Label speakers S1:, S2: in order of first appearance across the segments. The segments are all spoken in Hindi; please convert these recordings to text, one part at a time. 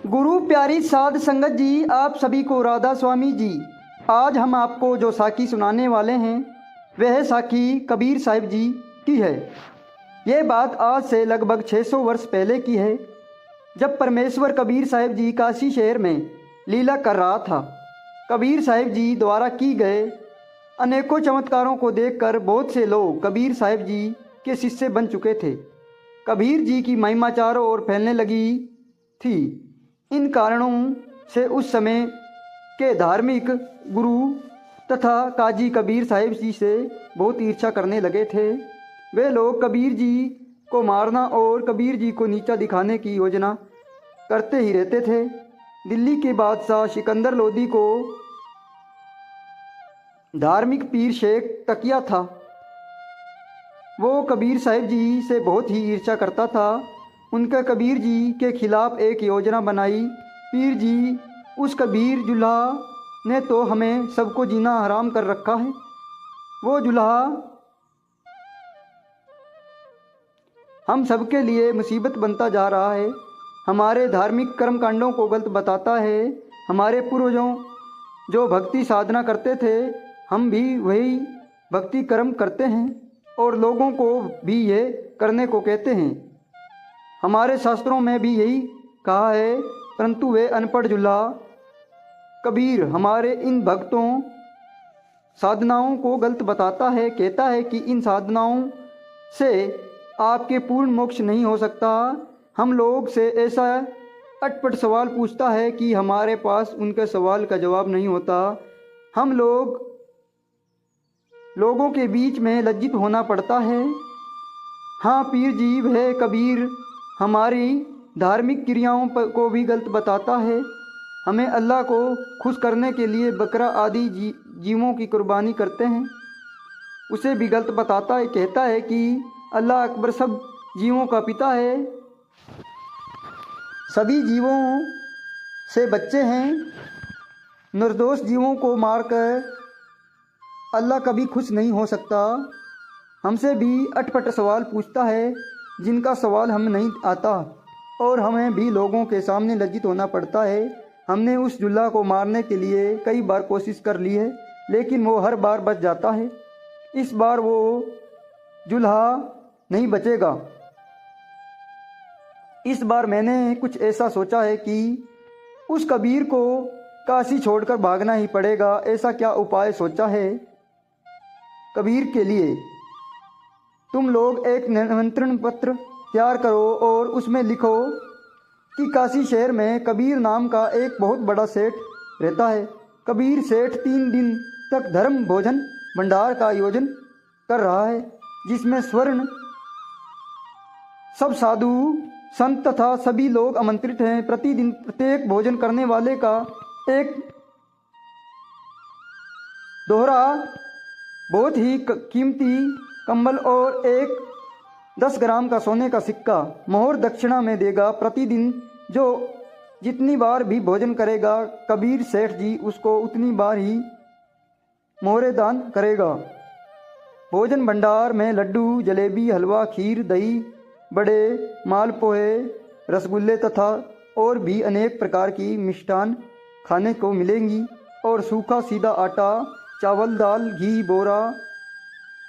S1: गुरु प्यारी साध संगत जी, आप सभी को राधा स्वामी जी। आज हम आपको जो साखी सुनाने वाले हैं वह साखी कबीर साहिब जी की है। यह बात आज से लगभग 600 वर्ष पहले की है, जब परमेश्वर कबीर साहिब जी काशी शहर में लीला कर रहा था। कबीर साहिब जी द्वारा की गए अनेकों चमत्कारों को देखकर बहुत से लोग कबीर साहिब जी के शिष्य बन चुके थे। कबीर जी की महिमा चारों ओर फैलने लगी थी। इन कारणों से उस समय के धार्मिक गुरु तथा काजी कबीर साहिब जी से बहुत ईर्ष्या करने लगे थे। वे लोग कबीर जी को मारना और कबीर जी को नीचा दिखाने की योजना करते ही रहते थे। दिल्ली के बादशाह सिकंदर लोदी को धार्मिक पीर शेख तकिया था। वो कबीर साहिब जी से बहुत ही ईर्ष्या करता था। उनका कबीर जी के खिलाफ एक योजना बनाई। पीर जी, उस कबीर जुल्हा ने तो हमें सबको जीना हराम कर रखा है। वो जुल्हा हम सबके लिए मुसीबत बनता जा रहा है। हमारे धार्मिक कर्मकांडों को गलत बताता है। हमारे पूर्वजों जो भक्ति साधना करते थे, हम भी वही भक्ति कर्म करते हैं और लोगों को भी ये करने को कहते हैं। हमारे शास्त्रों में भी यही कहा है, परंतु वे अनपढ़ जुल्हा कबीर हमारे इन भक्तों साधनाओं को गलत बताता है। कहता है कि इन साधनाओं से आपके पूर्ण मोक्ष नहीं हो सकता। हम लोग से ऐसा अटपट सवाल पूछता है कि हमारे पास उनके सवाल का जवाब नहीं होता। हम लोगों के बीच में लज्जित होना पड़ता है। हाँ पीर जी, वह कबीर हमारी धार्मिक क्रियाओं को भी गलत बताता है। हमें अल्लाह को खुश करने के लिए बकरा आदि जीवों की कुर्बानी करते हैं, उसे भी गलत बताता है। कहता है कि अल्लाह अकबर सब जीवों का पिता है, सभी जीवों से बच्चे हैं। निर्दोष जीवों को मारकर अल्लाह कभी खुश नहीं हो सकता। हमसे भी अटपट सवाल पूछता है जिनका सवाल हम नहीं आता, और हमें भी लोगों के सामने लज्जित होना पड़ता है। हमने उस जुल्हा को मारने के लिए कई बार कोशिश कर ली है, लेकिन वो हर बार बच जाता है। इस बार वो जुल्हा नहीं बचेगा। इस बार मैंने कुछ ऐसा सोचा है कि उस कबीर को काशी छोड़कर भागना ही पड़ेगा। ऐसा क्या उपाय सोचा है कबीर के लिए? तुम लोग एक निमंत्रण पत्र तैयार करो और उसमें लिखो कि काशी शहर में कबीर नाम का एक बहुत बड़ा सेठ रहता है। कबीर सेठ 3 दिन तक धर्म भोजन भंडार का आयोजन कर रहा है, जिसमें स्वर्ण सब साधु संत तथा सभी लोग आमंत्रित हैं। प्रतिदिन प्रत्येक भोजन करने वाले का एक दोहरा बहुत ही कीमती कंबल और एक 10 ग्राम का सोने का सिक्का मोहर दक्षिणा में देगा। प्रतिदिन जो जितनी बार भी भोजन करेगा, कबीर सेठ जी उसको उतनी बार ही मोहरे दान करेगा। भोजन भंडार में लड्डू, जलेबी, हलवा, खीर, दही बड़े, मालपोहे, रसगुल्ले तथा और भी अनेक प्रकार की मिष्ठान खाने को मिलेंगी, और सूखा सीधा आटा, चावल, दाल, घी, बोरा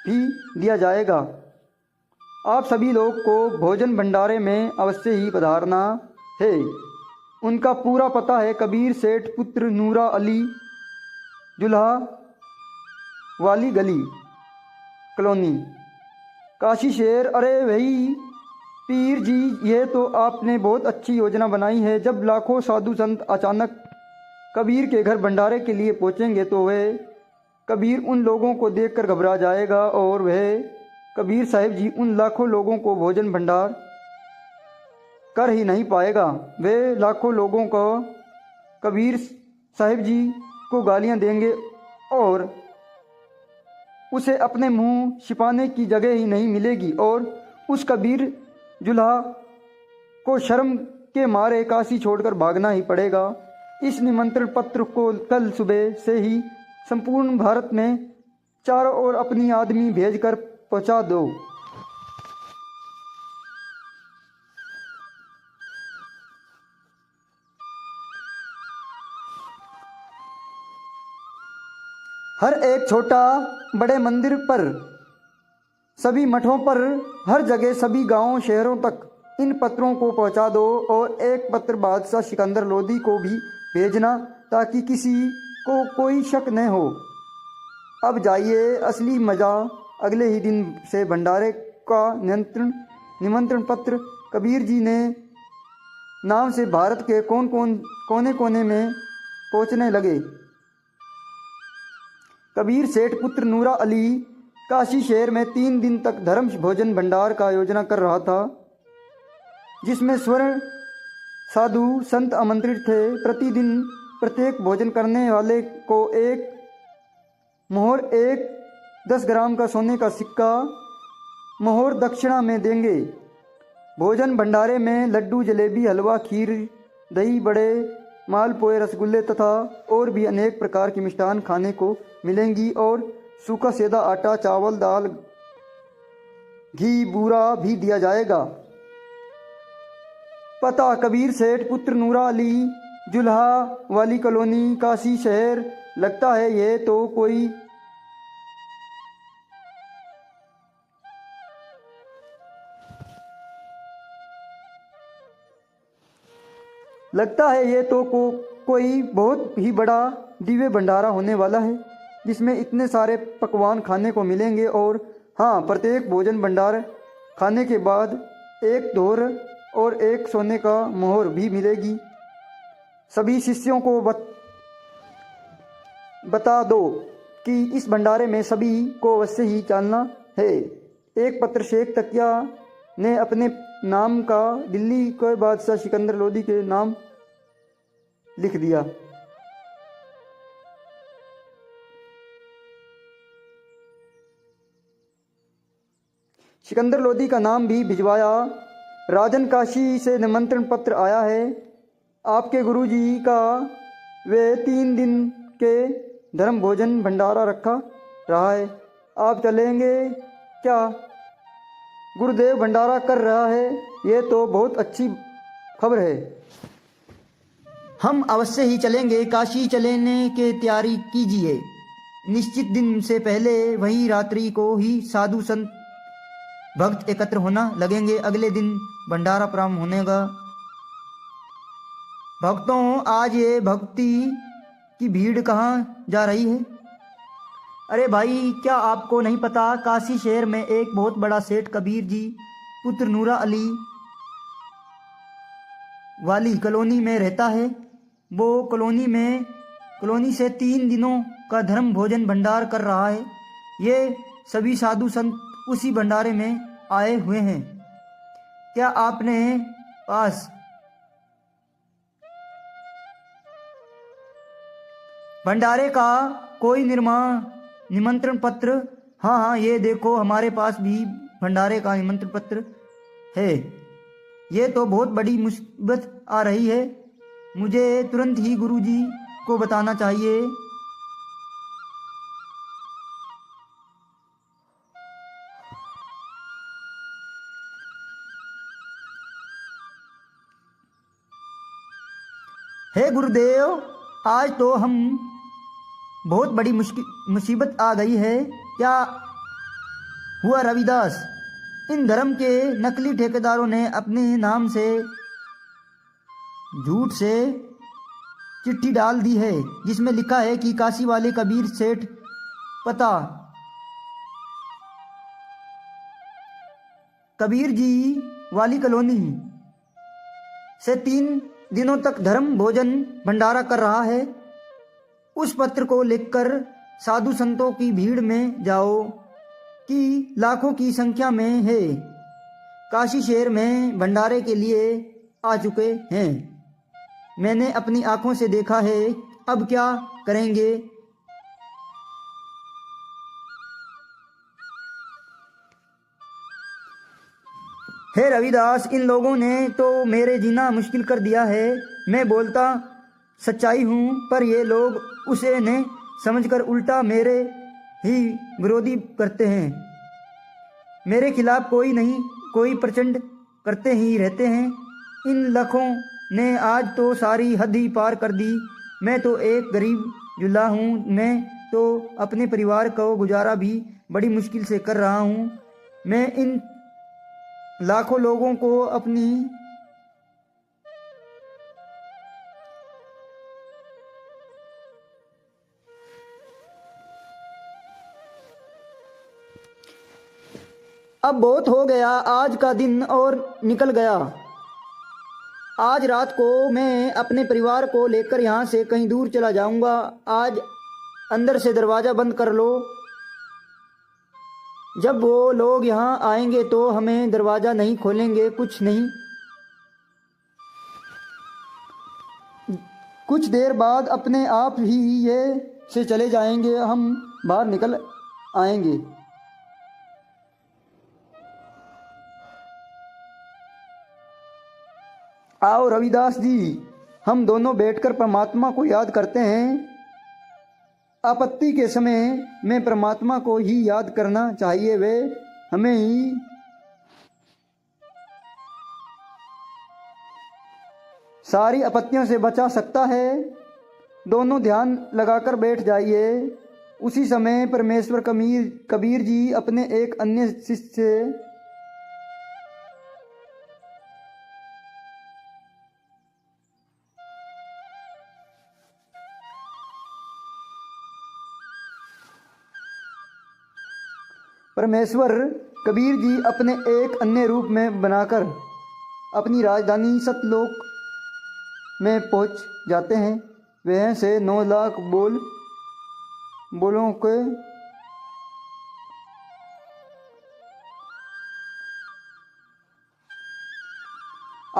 S1: भी दिया जाएगा। आप सभी लोग को भोजन भंडारे में अवश्य ही पधारना है। उनका पूरा पता है कबीर सेठ पुत्र नूरा अली, जुल्हा वाली गली, कॉलोनी, काशी शहर। अरे वही पीर जी, यह तो आपने बहुत अच्छी योजना बनाई है। जब लाखों साधु संत अचानक कबीर के घर भंडारे के लिए पहुंचेंगे तो वह कबीर उन लोगों को देखकर घबरा जाएगा, और वह कबीर साहिब जी उन लाखों लोगों को भोजन भंडार कर ही नहीं पाएगा। वे लाखों लोगों को कबीर साहिब जी को गालियां देंगे और उसे अपने मुंह छिपाने की जगह ही नहीं मिलेगी, और उस कबीर जुल्हा को शर्म के मारे काशी छोड़कर भागना ही पड़ेगा। इस निमंत्रण पत्र को कल सुबह से ही संपूर्ण भारत में चारों ओर अपनी आदमी भेजकर पहुंचा दो। हर एक छोटा बड़े मंदिर पर, सभी मठों पर, हर जगह सभी गांवों शहरों तक इन पत्रों को पहुंचा दो और एक पत्र बादशाह सिकंदर लोदी को भी भेजना ताकि किसी को कोई शक न हो। अब जाइए, असली मज़ा अगले ही दिन से भंडारे का निमंत्रण पत्र कबीर जी ने नाम से भारत के कोने कोने में पहुंचने लगे। कबीर सेठ पुत्र नूरा अली काशी शहर में 3 दिन तक धर्म भोजन भंडार का आयोजन कर रहा था, जिसमें स्वर्ण साधु संत आमंत्रित थे। प्रतिदिन प्रत्येक भोजन करने वाले को एक मोहर 10 ग्राम का सोने का सिक्का मोहर दक्षिणा में देंगे। भोजन भंडारे में लड्डू, जलेबी, हलवा, खीर, दही बड़े, मालपुए, रसगुल्ले तथा और भी अनेक प्रकार की मिष्ठान खाने को मिलेंगी और सूखा सेदा आटा, चावल, दाल, घी, बूरा भी दिया जाएगा। पता कबीर सेठ पुत्र नूरा अली, जुल्हा वाली कॉलोनी, काशी शहर। लगता है ये तो कोई कोई बहुत ही बड़ा दिव्य भंडारा होने वाला है, जिसमें इतने सारे पकवान खाने को मिलेंगे। और हाँ, प्रत्येक भोजन भंडार खाने के बाद एक धोर और एक सोने का मोहर भी मिलेगी। सभी शिष्यों को बता दो कि इस भंडारे में सभी को अवश्य ही जानना है। एक पत्र शेख तकिया ने अपने नाम का दिल्ली के बादशाह सिकंदर लोदी के नाम लिख दिया। सिकंदर लोदी का नाम भी भिजवाया। राजन, काशी से निमंत्रण पत्र आया है। आपके गुरुजी का वे 3 दिन के धर्म भोजन भंडारा रखा रहा है। आप चलेंगे क्या? गुरुदेव भंडारा कर रहा है, ये तो बहुत अच्छी खबर है। हम अवश्य ही चलेंगे। काशी चलने की तैयारी कीजिए। निश्चित दिन से पहले वही रात्रि को ही साधु संत भक्त एकत्र होना लगेंगे। अगले दिन भंडारा प्रारंभ होनेगा। भक्तों, आज ये भक्ति की भीड़ कहाँ जा रही है? अरे भाई, क्या आपको नहीं पता? काशी शहर में एक बहुत बड़ा सेठ कबीर जी पुत्र नूरा अली वाली कॉलोनी में रहता है। वो कॉलोनी से 3 दिनों का धर्म भोजन भंडार कर रहा है। ये सभी साधु संत उसी भंडारे में आए हुए हैं। क्या आपने पास भंडारे का कोई निमंत्रण पत्र? हाँ, ये देखो, हमारे पास भी भंडारे का निमंत्रण पत्र है। ये तो बहुत बड़ी मुसीबत आ रही है। मुझे तुरंत ही गुरुजी को बताना चाहिए। हे गुरुदेव, आज तो हम बहुत बड़ी मुसीबत आ गई है। क्या हुआ रविदास? इन धर्म के नकली ठेकेदारों ने अपने नाम से झूठ से चिट्ठी डाल दी है, जिसमें लिखा है कि काशी वाले कबीर सेठ, पता कबीर जी वाली कॉलोनी से 3 दिनों तक धर्म भोजन भंडारा कर रहा है। उस पत्र को लिखकर साधु संतों की भीड़ में जाओ कि लाखों की संख्या में है, काशी शहर में भंडारे के लिए आ चुके हैं। मैंने अपनी आंखों से देखा है। अब क्या करेंगे? हे रविदास, इन लोगों ने तो मेरे जीना मुश्किल कर दिया है। मैं बोलता सच्चाई हूँ, पर ये लोग उसे ने समझकर उल्टा मेरे ही विरोधी करते हैं। मेरे खिलाफ कोई नहीं कोई प्रचंड करते ही रहते हैं। इन लखों ने आज तो सारी हद ही पार कर दी। मैं तो एक गरीब जुल्हा हूँ। मैं तो अपने परिवार को गुजारा भी बड़ी मुश्किल से कर रहा हूँ। मैं इन लाखों लोगों को अपनी अब बहुत हो गया, आज का दिन और निकल गया। आज रात को मैं अपने परिवार को लेकर यहाँ से कहीं दूर चला जाऊँगा। आज अंदर से दरवाज़ा बंद कर लो। जब वो लोग यहाँ आएंगे तो हमें दरवाज़ा नहीं खोलेंगे, कुछ नहीं। कुछ देर बाद अपने आप ही ये से चले जाएंगे, हम बाहर निकल आएंगे। आओ रविदास जी, हम दोनों बैठकर परमात्मा को याद करते हैं। आपत्ति के समय में परमात्मा को ही याद करना चाहिए, वे हमें ही सारी आपत्तियों से बचा सकता है। दोनों ध्यान लगाकर बैठ जाइए। उसी समय परमेश्वर कबीर जी अपने एक अन्य शिष्य से परमेश्वर कबीर जी अपने एक अन्य रूप में बनाकर अपनी राजधानी सतलोक में पहुंच जाते हैं। वह से 9 लाख बोलों के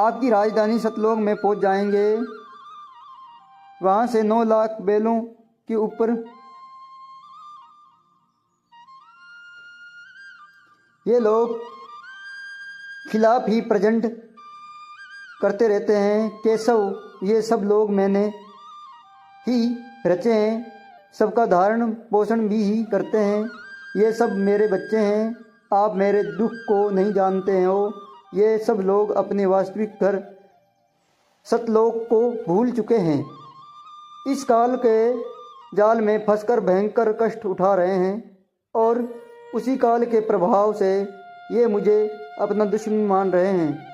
S1: आपकी राजधानी सतलोक में पहुंच जाएंगे। वहां से 9 लाख बैलों के ऊपर ये लोग खिलाफ ही प्रेजेंट करते रहते हैं। केशव, ये सब लोग मैंने ही रचे हैं, सबका धारण पोषण भी ही करते हैं। ये सब मेरे बच्चे हैं, आप मेरे दुख को नहीं जानते हो। ये सब लोग अपने वास्तविक घर सतलोक को भूल चुके हैं, इस काल के जाल में फंसकर भयंकर कष्ट उठा रहे हैं और उसी काल के प्रभाव से ये मुझे अपना दुश्मन मान रहे हैं।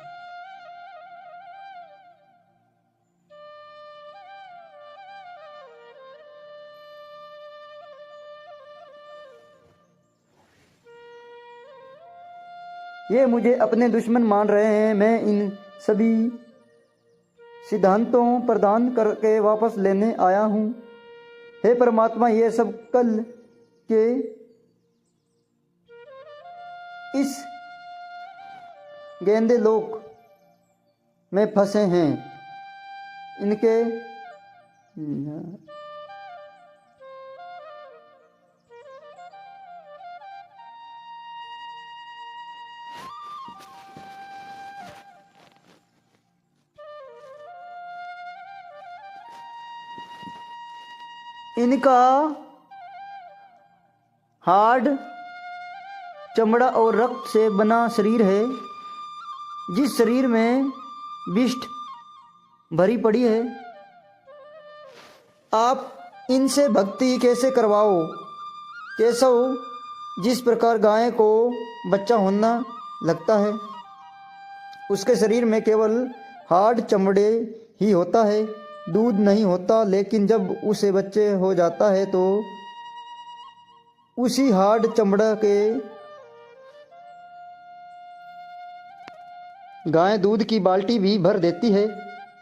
S1: ये मुझे अपने दुश्मन मान रहे हैं। मैं इन सभी सिद्धांतों प्रदान करके वापस लेने आया हूँ। हे परमात्मा, ये सब कल के इस गेंदे लोक में फंसे हैं। इनके इनका हार्ड चमड़ा और रक्त से बना शरीर है। जिस शरीर में विष्ठ भरी पड़ी है, आप इनसे भक्ति कैसे करवाओ? केशव, जिस प्रकार गाय को बच्चा होना लगता है, उसके शरीर में केवल हार्ड चमड़े ही होता है, दूध नहीं होता। लेकिन जब उसे बच्चे हो जाता है तो उसी हार्ड चमड़ा के गाय दूध की बाल्टी भी भर देती है।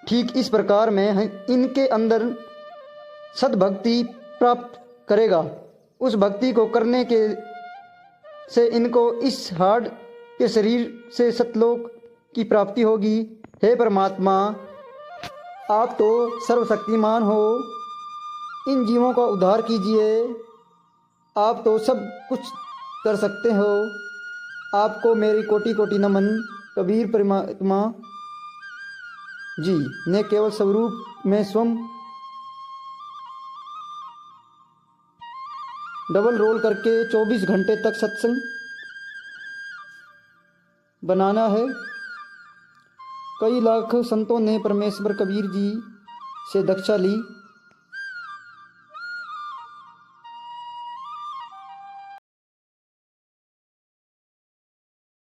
S1: ठीक इस प्रकार में इनके अंदर सद्भक्ति प्राप्त करेगा। उस भक्ति को करने के से इनको इस हार्ड के शरीर से सतलोक की प्राप्ति होगी। हे परमात्मा, आप तो सर्वशक्तिमान हो, इन जीवों का उद्धार कीजिए। आप तो सब कुछ कर सकते हो। आपको मेरी कोटि कोटि नमन। कबीर परमात्मा जी ने केवल स्वरूप में स्वयं डबल रोल करके 24 घंटे तक सत्संग बनाना है। कई लाख संतों ने परमेश्वर कबीर जी से दीक्षा ली।